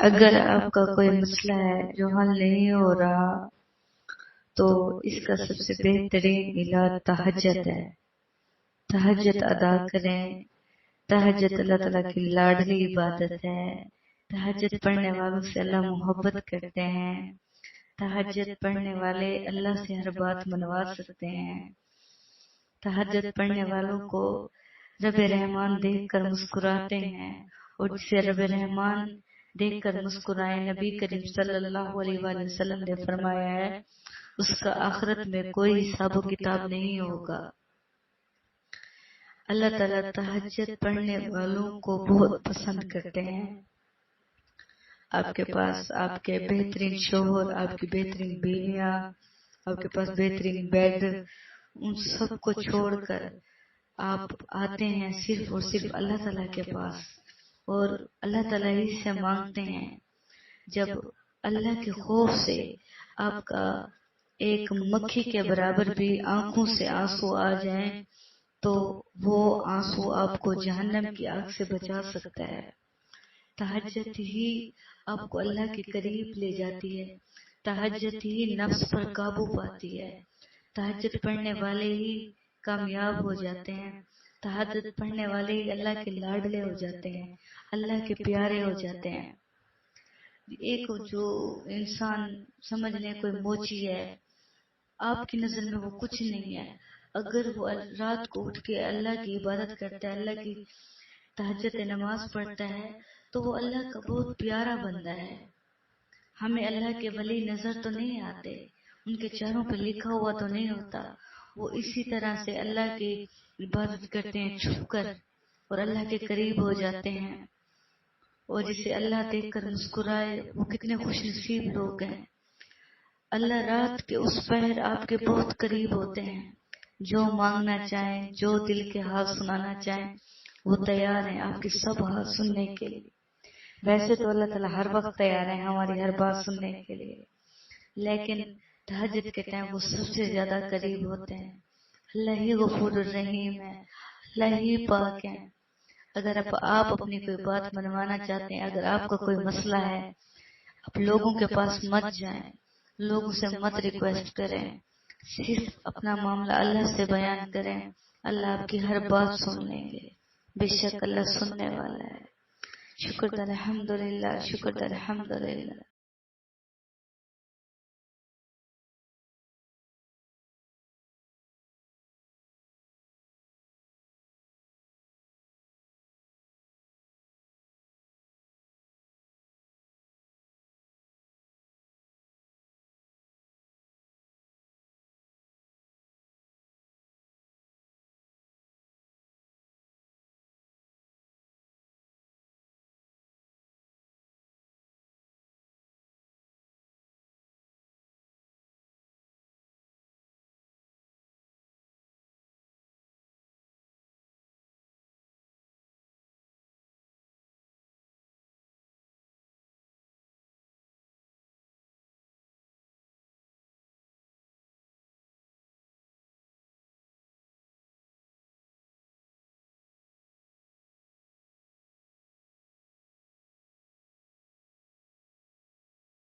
اگر آپ کا کوئی مسئلہ ہے جو حل نہیں ہو رہا تو اس کا سب سے بہترین علاج تہجد ہے. تہجد ادا کریں. تہجد اللہ تعالیٰ کی لاڈلی عبادت ہے. تہجد پڑھنے والوں سے اللہ محبت کرتے ہیں. تہجد پڑھنے والے اللہ سے ہر بات منوا سکتے ہیں. تہجد پڑھنے والوں کو رب رحمان دیکھ کر مسکراتے ہیں، اور جسے رب رحمان دیکھ کر مسکرائے، نبی کریم صلی اللہ علیہ وآلہ وسلم نے فرمایا ہے اس کا آخرت میں کوئی حساب و کتاب نہیں ہوگا. اللہ تعالیٰ تہجد پڑھنے والوں کو بہت پسند کرتے ہیں. آپ کے پاس آپ کے بہترین شوہر، آپ کی بہترین بیویاں، آپ کے پاس بہترین بیڈ، ان سب کو چھوڑ کر آپ آتے ہیں صرف اور صرف اللہ تعالیٰ کے پاس، اور اللہ تعالیٰ ہی سے مانگتے ہیں. جب اللہ کے خوف سے آپ کا ایک مکھی کے برابر بھی آنکھوں سے آنسو آ جائیں تو وہ آنسو آپ کو جہنم کی آگ سے بچا سکتا ہے. تہجد ہی آپ کو اللہ کے قریب لے جاتی ہے. تہجد ہی نفس پر قابو پاتی ہے. تہجد پڑھنے والے ہی کامیاب ہو جاتے ہیں. تہجد پڑھنے والے ہی اللہ کے لاڈلے ہو جاتے ہیں، اللہ کے پیارے ہو جاتے ہیں. ایک جو انسان سمجھ لیں کوئی موچی ہے، آپ کی نظر میں وہ کچھ نہیں ہے، اگر وہ رات کو اٹھ کے اللہ کی عبادت کرتا ہے، اللہ کی تہجد نماز پڑھتا ہے، تو وہ اللہ کا بہت پیارا بندہ ہے. ہمیں اللہ کے ولی نظر تو نہیں آتے، ان کے چہروں پہ لکھا ہوا تو نہیں ہوتا. وہ اسی طرح سے اللہ کی عبادت کرتے ہیں چھپ کر، اور اللہ کے قریب ہو جاتے ہیں. اور جسے اللہ دیکھ کر مسکرائے وہ کتنے خوش نصیب لوگ ہیں. اللہ رات کے اس پہر آپ کے بہت قریب ہوتے ہیں. جو مانگنا چاہیں، جو دل کے حال سنانا چاہیں، وہ تیار ہیں آپ کی سب حال سننے کے لیے. ویسے تو اللہ تعالیٰ ہر وقت تیار ہے ہماری ہر بات سننے کے لیے، لیکن تہجد کے ٹائم وہ سب سے زیادہ قریب ہوتے ہیں. اللہ ہی غفور الرحیم ہے، اللہ ہی پاک ہے. اگر آپ اپنی کوئی بات منوانا چاہتے ہیں، اگر آپ کا کوئی مسئلہ ہے، آپ لوگوں کے پاس مت جائیں، لوگوں سے مت ریکویسٹ کریں، صرف اپنا معاملہ اللہ سے بیان کریں. اللہ آپ کی ہر بات سن لیں گے، بے شک اللہ سننے والا ہے. شکر الحمدللہ، شکر الحمدللہ.